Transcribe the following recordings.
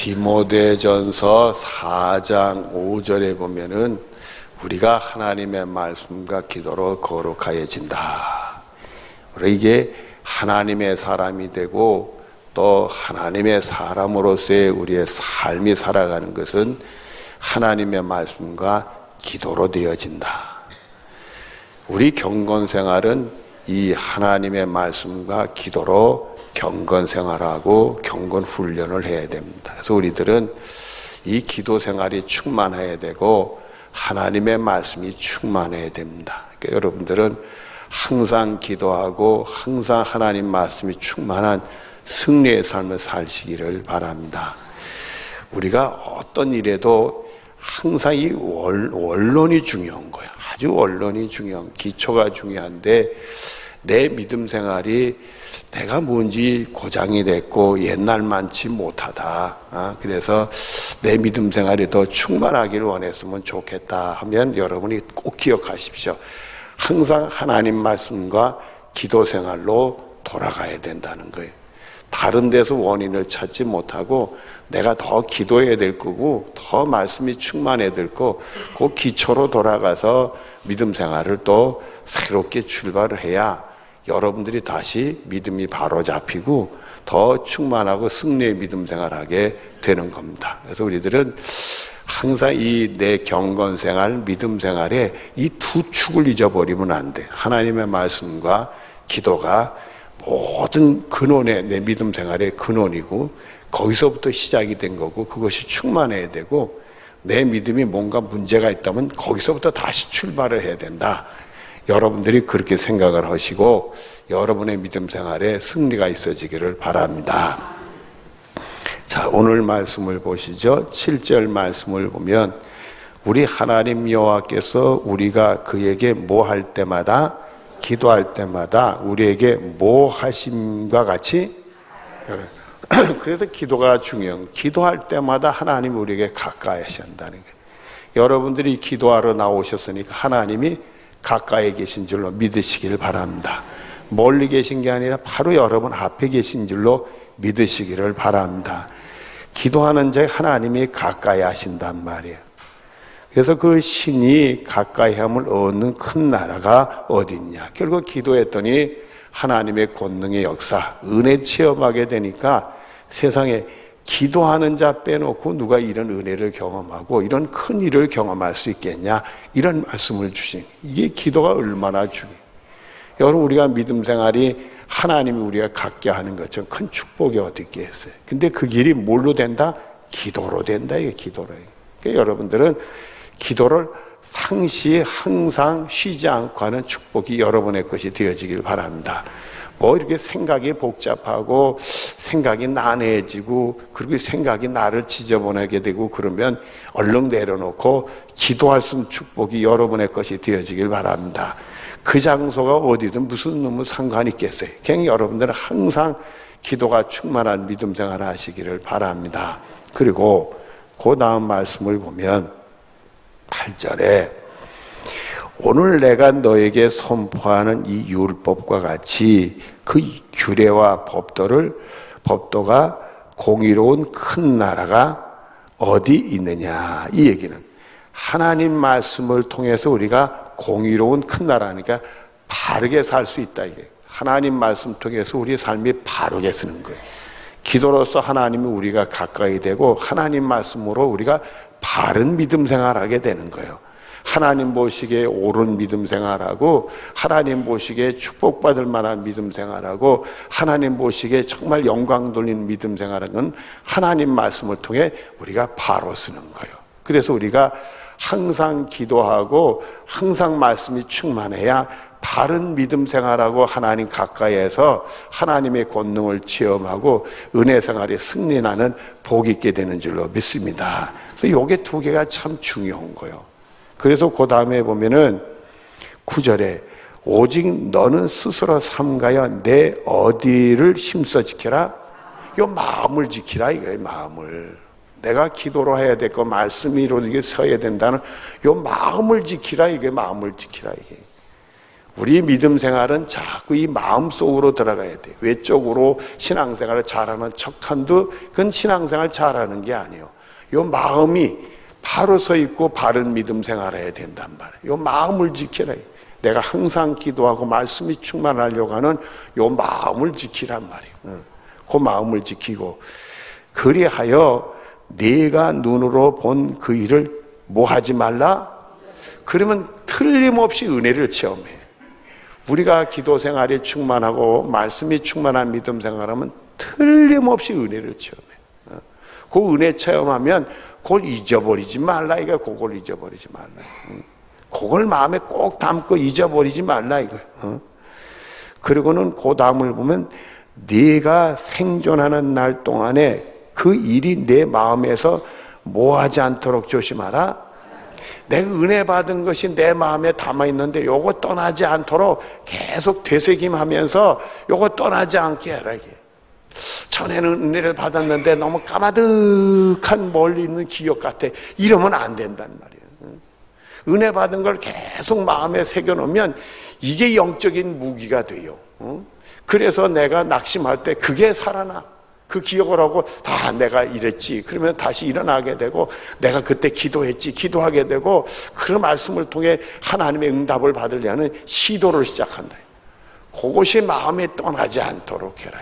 디모데전서 4장 5절에 보면은 우리가 하나님의 말씀과 기도로 거룩하여진다. 이게 하나님의 사람이 되고 또 하나님의 사람으로서의 우리의 삶이 살아가는 것은 하나님의 말씀과 기도로 되어진다. 우리 경건생활은 이 하나님의 말씀과 기도로 경건생활하고 경건훈련을 해야 됩니다. 그래서 우리들은 이 기도생활이 충만해야 되고 하나님의 말씀이 충만해야 됩니다. 그러니까 여러분들은 항상 기도하고 항상 하나님 말씀이 충만한 승리의 삶을 사시기를 바랍니다. 우리가 어떤 일에도 항상 이 원론이 중요한 거예요. 아주 원론이 중요한, 기초가 중요한데 내 믿음 생활이 내가 뭔지 고장이 됐고 옛날만치 못하다. 그래서 내 믿음 생활이 더 충만하기를 원했으면 좋겠다 하면 여러분이 꼭 기억하십시오. 항상 하나님 말씀과 기도 생활로 돌아가야 된다는 거예요. 다른 데서 원인을 찾지 못하고 내가 더 기도해야 될 거고 더 말씀이 충만해야 될 거, 그 기초로 돌아가서 믿음 생활을 또 새롭게 출발을 해야 여러분들이 다시 믿음이 바로 잡히고 더 충만하고 승리의 믿음 생활하게 되는 겁니다. 그래서 우리들은 항상 이 내 경건 생활, 믿음 생활에 이 두 축을 잊어버리면 안 돼. 하나님의 말씀과 기도가 모든 근원의 내 믿음 생활의 근원이고 거기서부터 시작이 된 거고 그것이 충만해야 되고 내 믿음이 뭔가 문제가 있다면 거기서부터 다시 출발을 해야 된다. 여러분들이 그렇게 생각을 하시고 여러분의 믿음 생활에 승리가 있어지기를 바랍니다. 자, 오늘 말씀을 보시죠. 7절 말씀을 보면 우리 하나님 여호와께서 우리가 그에게 뭐 할 때마다 기도할 때마다 우리에게 뭐 하심과 같이 그래서 기도가 중요한, 기도할 때마다 하나님이 우리에게 가까이 하신다는 거예요. 여러분들이 기도하러 나오셨으니까 하나님이 가까이 계신 줄로 믿으시길 바랍니다. 멀리 계신 게 아니라 바로 여러분 앞에 계신 줄로 믿으시기를 바랍니다. 기도하는 자 하나님이 가까이 하신단 말이에요. 그래서 그 신이 가까이 함을 얻는 큰 나라가 어디 있냐. 결국 기도했더니 하나님의 권능의 역사, 은혜 체험하게 되니까 세상에 기도하는 자 빼놓고 누가 이런 은혜를 경험하고 이런 큰 일을 경험할 수 있겠냐, 이런 말씀을 주신, 이게 기도가 얼마나 중요해요. 여러분, 우리가 믿음 생활이 하나님이 우리가 갖게 하는 것처럼 큰 축복이 어디 있겠어요. 근데 그 길이 뭘로 된다? 기도로 된다. 이게 기도로. 그러니까 여러분들은 기도를 상시 항상 쉬지 않고 하는 축복이 여러분의 것이 되어지길 바랍니다. 뭐 이렇게 생각이 복잡하고 생각이 난해지고 그리고 생각이 나를 지저분하게 되고 그러면 얼른 내려놓고 기도할 수 있는 축복이 여러분의 것이 되어지길 바랍니다. 그 장소가 어디든 무슨 놈의 상관이 있겠어요. 그냥 여러분들은 항상 기도가 충만한 믿음 생활을 하시기를 바랍니다. 그리고 그 다음 말씀을 보면 8절에 오늘 내가 너에게 선포하는 이 율법과 같이 그 규례와 법도가 공의로운 큰 나라가 어디 있느냐. 이 얘기는 하나님 말씀을 통해서 우리가 공의로운 큰 나라니까 바르게 살 수 있다. 이게 하나님 말씀 통해서 우리의 삶이 바르게 쓰는 거예요. 기도로서 하나님이 우리가 가까이 되고 하나님 말씀으로 우리가 바른 믿음 생활하게 되는 거예요. 하나님 보시기에 옳은 믿음 생활하고 하나님 보시기에 축복받을 만한 믿음 생활하고 하나님 보시기에 정말 영광 돌리는 믿음 생활하는 건 하나님 말씀을 통해 우리가 바로 쓰는 거예요. 그래서 우리가 항상 기도하고 항상 말씀이 충만해야 바른 믿음 생활하고 하나님 가까이에서 하나님의 권능을 체험하고 은혜 생활에 승리나는 복이 있게 되는 줄로 믿습니다. 그래서 요게 두 개가 참 중요한 거예요. 그래서 그 다음에 보면은 9절에 오직 너는 스스로 삼가여 내 어디를 힘써 지켜라. 요 마음을 지키라 이거예요. 마음을. 내가 기도로 해야 될 거 말씀으로 이게 서야 된다는 요 마음을 지키라. 이게 마음을 지키라. 이게 우리 믿음 생활은 자꾸 이 마음 속으로 들어가야 돼. 외적으로 신앙생활을 잘하는 척한도 그건 신앙생활 잘하는 게 아니에요. 요 마음이 바로 서 있고 바른 믿음 생활해야 된단 말이에요. 요 마음을 지키라. 내가 항상 기도하고 말씀이 충만하려고 하는 요 마음을 지키란 말이에요. 그 마음을 지키고, 그리하여 네가 눈으로 본 그 일을 뭐 하지 말라? 그러면 틀림없이 은혜를 체험해. 우리가 기도 생활이 충만하고 말씀이 충만한 믿음 생활하면 틀림없이 은혜를 체험해. 그 은혜 체험하면 그걸 잊어버리지 말라. 이거 그걸 잊어버리지 말라. 그걸 마음에 꼭 담고 잊어버리지 말라 이거예요. 그리고는 그 다음을 보면 네가 생존하는 날 동안에 그 일이 내 마음에서 뭐하지 않도록 조심하라. 내가 은혜 받은 것이 내 마음에 담아있는데 요거 떠나지 않도록 계속 되새김하면서 요거 떠나지 않게 해라. 이게 전에는 은혜를 받았는데 너무 까마득한 멀리 있는 기억 같아. 이러면 안 된단 말이에요. 은혜 받은 걸 계속 마음에 새겨놓으면 이게 영적인 무기가 돼요. 그래서 내가 낙심할 때 그게 살아나. 그 기억을 하고 내가 이랬지. 그러면 다시 일어나게 되고, 내가 그때 기도했지. 기도하게 되고, 그 말씀을 통해 하나님의 응답을 받으려는 시도를 시작한다. 그것이 마음에 떠나지 않도록 해라.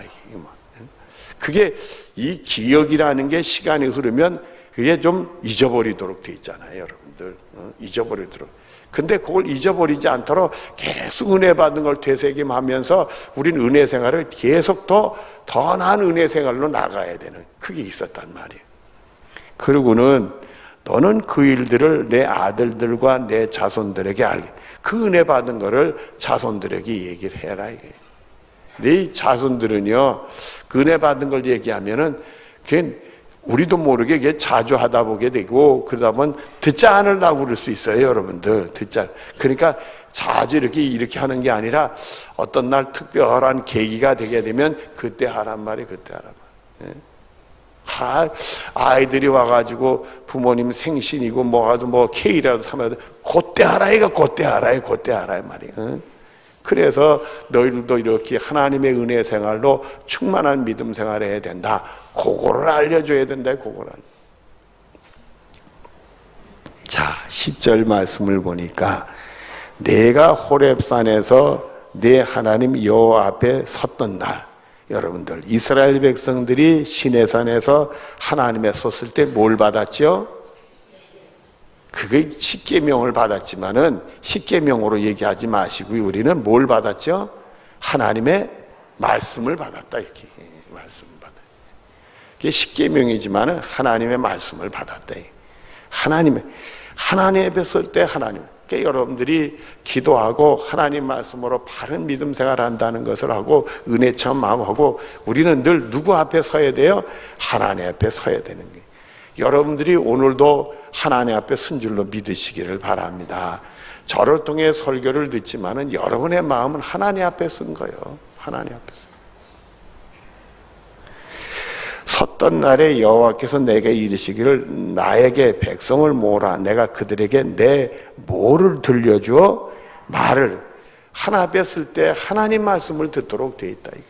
그게 이 기억이라는 게 시간이 흐르면 그게 좀 잊어버리도록 돼 있잖아요, 여러분들. 잊어버리도록. 근데 그걸 잊어버리지 않도록 계속 은혜 받는 걸 되새김하면서 우리는 은혜 생활을 계속 더 나은 은혜 생활로 나가야 되는 그게 있었단 말이에요. 그리고는 너는 그 일들을 내 아들들과 내 자손들에게 알게. 그 은혜 받은 거를 자손들에게 얘기를 해라 이게. 네 자손들은요, 그 은혜 받은 걸 얘기하면은 그게 우리도 모르게 그게 자주 하다 보게 되고, 그러다 보면 듣지 않으려고 그럴 수 있어요, 여러분들. 그러니까 자주 이렇게 하는 게 아니라 어떤 날 특별한 계기가 되게 되면 그때 하란 말이 그때 하란 말. 아이들이 와가지고 부모님 생신이고 뭐 케이크라도 사면 그때 하라 이거 그때 하라 말이에요. 그래서 너희들도 이렇게 하나님의 은혜 생활로 충만한 믿음 생활을 해야 된다. 그거를 알려줘야 된다. 그거를. 자, 10절 말씀을 보니까 내가 호렙산에서 내 하나님 여호와 앞에 섰던 날, 여러분들 이스라엘 백성들이 시내산에서 하나님에 섰을 때 뭘 받았죠? 그게 십계명을 받았지만은 십계명으로 얘기하지 마시고요. 우리는 뭘 받았죠? 하나님의 말씀을 받았다. 이렇게 말씀을 받아. 그게 십계명이지만은 하나님의 말씀을 받았다. 하나님 앞에 설 때 하나님. 그러니까 여러분들이 기도하고 하나님 말씀으로 바른 믿음 생활한다는 것을 하고 은혜처럼 마음하고 우리는 늘 누구 앞에 서야 돼요? 하나님 앞에 서야 되는 거예요. 여러분들이 오늘도 하나님 앞에 선 줄로 믿으시기를 바랍니다. 저를 통해 설교를 듣지만은 여러분의 마음은 하나님 앞에 선 거예요. 하나님 앞에서. 섰던 날에 여호와께서 내게 이르시기를 나에게 백성을 모으라. 내가 그들에게 내 뭐를 들려주어 말을. 하나 앞에 설 때 하나님 말씀을 듣도록 되어 있다. 이게.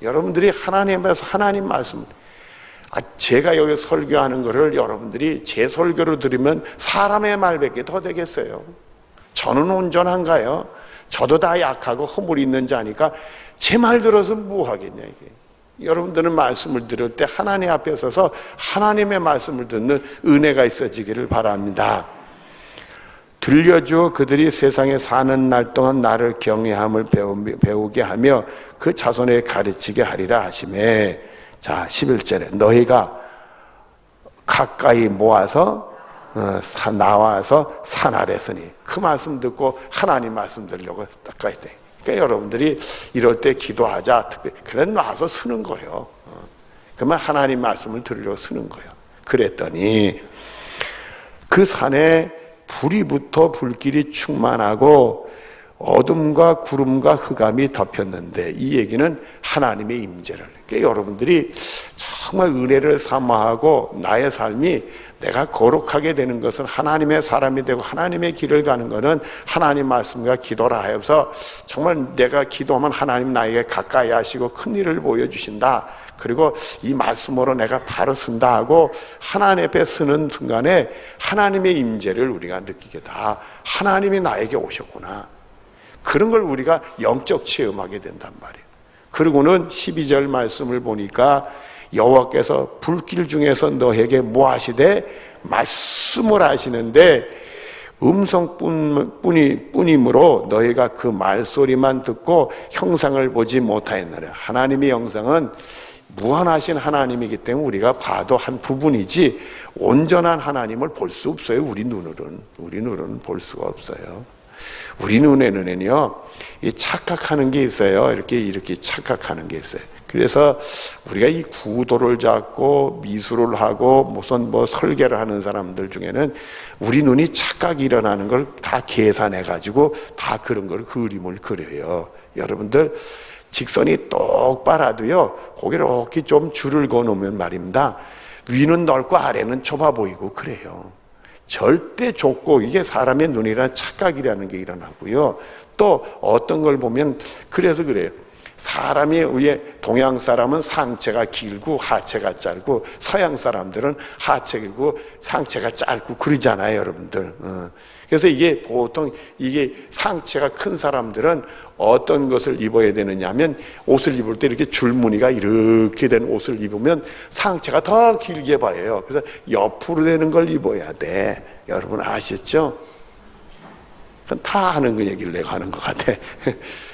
여러분들이 하나님 앞에서 하나님 말씀을. 제가 여기 설교하는 거를 여러분들이 제 설교로 들으면 사람의 말밖에 더 되겠어요. 저는 온전한가요? 저도 다 약하고 허물이 있는 자니까 제 말 들어서 뭐 하겠냐 이게. 여러분들은 말씀을 들을 때 하나님 앞에 서서 하나님의 말씀을 듣는 은혜가 있어지기를 바랍니다. 들려주어 그들이 세상에 사는 날 동안 나를 경외함을 배우게 하며 그 자손에 가르치게 하리라 하시매. 자, 11절에 너희가 가까이 모아서 나와서 산 아래 서니. 그 말씀 듣고 하나님 말씀 들으려고 가까이 돼. 그러니까 여러분들이 이럴 때 기도하자. 그래 나와서 서는 거예요. 그러면 하나님 말씀을 들으려고 서는 거예요. 그랬더니 그 산에 불이 붙어 불길이 충만하고 어둠과 구름과 흑암이 덮였는데, 이 얘기는 하나님의 임재를. 그러니까 여러분들이 정말 은혜를 사모하고 나의 삶이 내가 거룩하게 되는 것은 하나님의 사람이 되고 하나님의 길을 가는 것은 하나님 말씀과 기도라 하여서 정말 내가 기도하면 하나님 나에게 가까이 하시고 큰 일을 보여주신다. 그리고 이 말씀으로 내가 바로 쓴다 하고 하나님 앞에 쓰는 순간에 하나님의 임재를 우리가 느끼게 다 하나님이 나에게 오셨구나. 그런 걸 우리가 영적 체험하게 된단 말이에요. 그리고는 12절 말씀을 보니까 여호와께서 불길 중에서 너에게 뭐 하시되 말씀을 하시는데 음성뿐이므로 너희가 그 말소리만 듣고 형상을 보지 못하였느냐. 하나님의 형상은 무한하신 하나님이기 때문에 우리가 봐도 한 부분이지 온전한 하나님을 볼 수 없어요. 우리 눈으로는 볼 수가 없어요. 우리 눈에는요, 이 착각하는 게 있어요. 이렇게 착각하는 게 있어요. 그래서 우리가 이 구도를 잡고 미술을 하고 무슨 설계를 하는 사람들 중에는 우리 눈이 착각이 일어나는 걸 다 계산해 가지고 다 그런 걸 그림을 그려요. 여러분들 직선이 똑바라도요, 거기를 이렇게 좀 줄을 그어 놓으면 말입니다. 위는 넓고 아래는 좁아 보이고 그래요. 절대 좁고 이게 사람의 눈이란 착각이라는 게 일어나고요. 또 어떤 걸 보면 그래서 그래요. 사람이 위에 동양 사람은 상체가 길고 하체가 짧고 서양 사람들은 하체가 길고 상체가 짧고 그러잖아요, 여러분들. 그래서 이게 보통 이게 상체가 큰 사람들은 어떤 것을 입어야 되느냐 하면 옷을 입을 때 이렇게 줄무늬가 이렇게 된 옷을 입으면 상체가 더 길게 보여요. 그래서 옆으로 되는 걸 입어야 돼. 여러분 아시죠? 다 하는 그 얘기를 내가 하는 것 같아.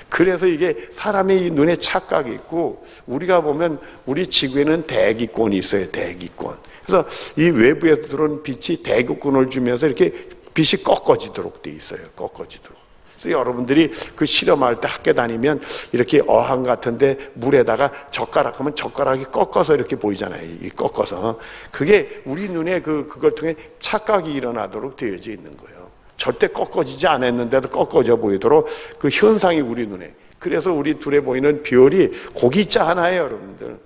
그래서 이게 사람의 눈에 착각이 있고 우리가 보면 우리 지구에는 대기권이 있어요. 대기권. 그래서 이 외부에서 들어온 빛이 대기권을 주면서 이렇게 빛이 꺾어지도록 돼 있어요. 꺾어지도록. 그래서 여러분들이 그 실험할 때 학교 다니면 이렇게 어항 같은데 물에다가 젓가락 하면 젓가락이 꺾어서 이렇게 보이잖아요. 이 꺾어서. 그게 우리 눈에 그걸 통해 착각이 일어나도록 되어져 있는 거예요. 절대 꺾어지지 않았는데도 꺾어져 보이도록 그 현상이 우리 눈에. 그래서 우리 둘에 보이는 별이 거기 있지 않아요, 여러분들.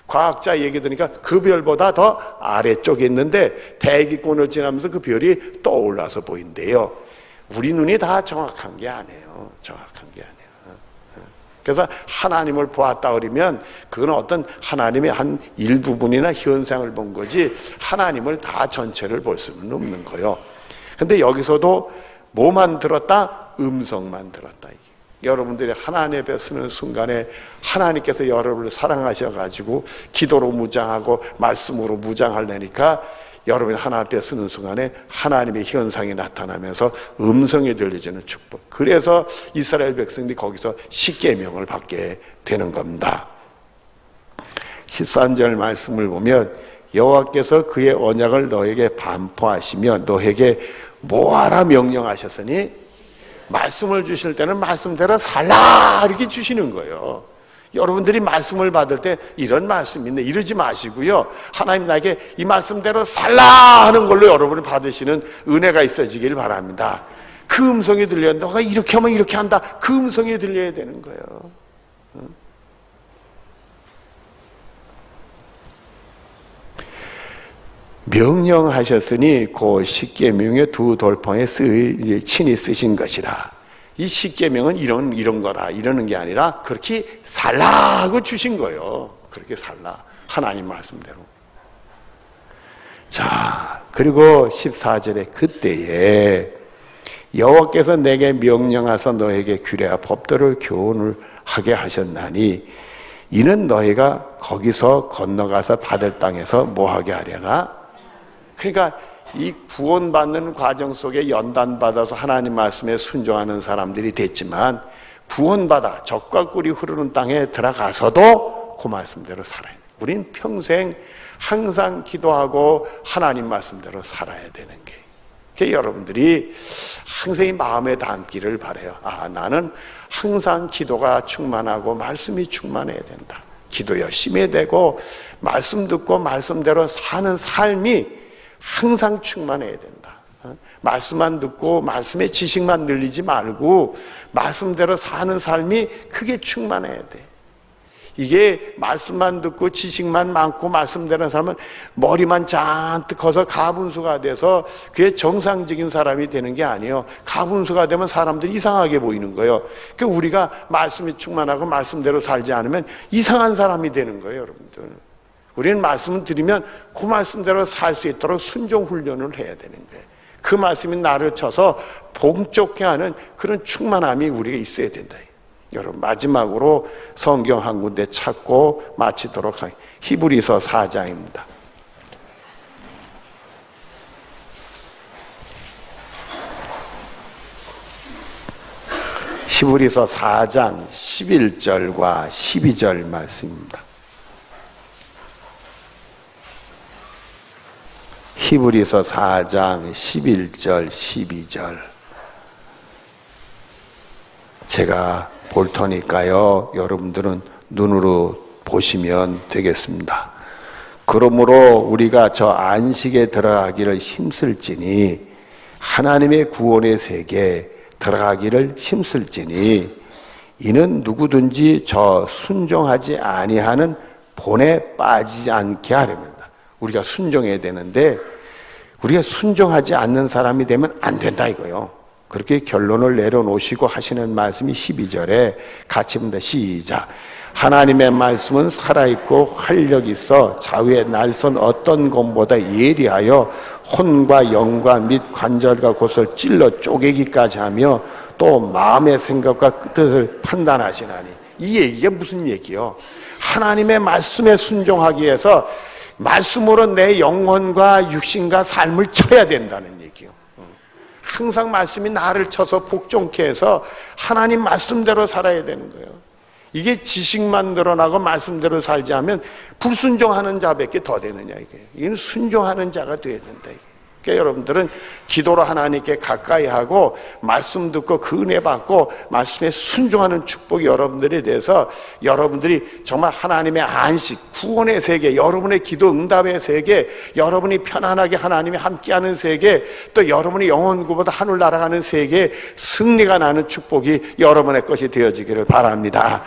과학자 얘기 들으니까 그 별보다 더 아래쪽에 있는데 대기권을 지나면서 그 별이 떠올라서 보인대요. 우리 눈이 다 정확한 게 아니에요. 정확한 게 아니에요. 그래서 하나님을 보았다 그러면 그건 어떤 하나님의 한 일부분이나 현상을 본 거지 하나님을 다 전체를 볼 수는 없는 거예요. 근데 여기서도 뭐만 들었다? 음성만 들었다. 이게. 여러분들이 하나님 앞에 서는 순간에 하나님께서 여러분을 사랑하셔가지고 기도로 무장하고 말씀으로 무장하려니까 여러분이 하나님 앞에 서는 순간에 하나님의 현상이 나타나면서 음성이 들려지는 축복. 그래서 이스라엘 백성들이 거기서 십계명을 받게 되는 겁니다. 13절 말씀을 보면 여호와께서 그의 언약을 너에게 반포하시며 너에게 뭐하라 명령하셨으니 말씀을 주실 때는 말씀대로 살라 이렇게 주시는 거예요. 여러분들이 말씀을 받을 때 이런 말씀이 있네 이러지 마시고요. 하나님 나에게 이 말씀대로 살라 하는 걸로 여러분이 받으시는 은혜가 있어지길 바랍니다. 그 음성이 들려요. 너가 이렇게 하면 이렇게 한다. 그 음성이 들려야 되는 거예요. 명령하셨으니 그 십계명의 두 돌판에 친히 쓰신 것이라. 이 십계명은 이런 거라 이러는 게 아니라 그렇게 살라 하고 주신 거예요. 그렇게 살라 하나님 말씀대로. 자, 그리고 14절에 그때에 여호와께서 내게 명령하사 너에게 규례와 법도를 교훈을 하게 하셨나니 이는 너희가 거기서 건너가서 받을 땅에서 뭐하게 하려나. 그러니까 이 구원받는 과정 속에 연단받아서 하나님 말씀에 순종하는 사람들이 됐지만 구원받아 젖과 꿀이 흐르는 땅에 들어가서도 그 말씀대로 살아야 돼요. 우린 평생 항상 기도하고 하나님 말씀대로 살아야 되는 게. 그러니까 여러분들이 항상 이 마음에 담기를 바라요. 아, 나는 항상 기도가 충만하고 말씀이 충만해야 된다. 기도 열심히 해야 되고 말씀 듣고 말씀대로 사는 삶이 항상 충만해야 된다. 말씀만 듣고 말씀의 지식만 늘리지 말고 말씀대로 사는 삶이 크게 충만해야 돼. 이게 말씀만 듣고 지식만 많고 말씀되는 사람은 머리만 잔뜩 커서 가분수가 돼서 그게 정상적인 사람이 되는 게 아니에요. 가분수가 되면 사람들이 이상하게 보이는 거예요. 그러니까 우리가 말씀이 충만하고 말씀대로 살지 않으면 이상한 사람이 되는 거예요, 여러분들. 우리는 말씀을 드리면 그 말씀대로 살 수 있도록 순종 훈련을 해야 되는 거예요. 그 말씀이 나를 쳐서 복종케 하는 그런 충만함이 우리가 있어야 된다. 여러분, 마지막으로 성경 한 군데 찾고 마치도록 하겠습니다. 히브리서 4장입니다. 히브리서 4장 11절과 12절 말씀입니다. 히브리서 4장 11절 12절 제가 볼 테니까요, 여러분들은 눈으로 보시면 되겠습니다. 그러므로 우리가 저 안식에 들어가기를 힘쓸지니, 하나님의 구원의 세계에 들어가기를 힘쓸지니, 이는 누구든지 저 순종하지 아니하는 본에 빠지지 않게 하렵니다. 우리가 순종해야 되는데 우리가 순종하지 않는 사람이 되면 안 된다 이거요. 그렇게 결론을 내려놓으시고 하시는 말씀이 12절에 같이 봅니다. 시작. 하나님의 말씀은 살아있고 활력 있어 좌우의 날선 어떤 검보다 예리하여 혼과 영과 및 관절과 곳을 찔러 쪼개기까지 하며 또 마음의 생각과 뜻을 판단하시나니. 이 얘기가 무슨 얘기요? 하나님의 말씀에 순종하기 위해서 말씀으로 내 영혼과 육신과 삶을 쳐야 된다는 얘기요. 항상 말씀이 나를 쳐서 복종케 해서 하나님 말씀대로 살아야 되는 거예요. 이게 지식만 늘어나고 말씀대로 살지 않으면 불순종하는 자밖에 더 되느냐 이게. 이건 순종하는 자가 돼야 된다 이게. 그러니까 여러분들은 기도로 하나님께 가까이 하고 말씀 듣고 그 은혜 받고 말씀에 순종하는 축복이 여러분들에 대해서 여러분들이 정말 하나님의 안식, 구원의 세계, 여러분의 기도 응답의 세계, 여러분이 편안하게 하나님이 함께하는 세계, 또 여러분이 영원구보다 하늘 날아가는 세계에 승리가 나는 축복이 여러분의 것이 되어지기를 바랍니다.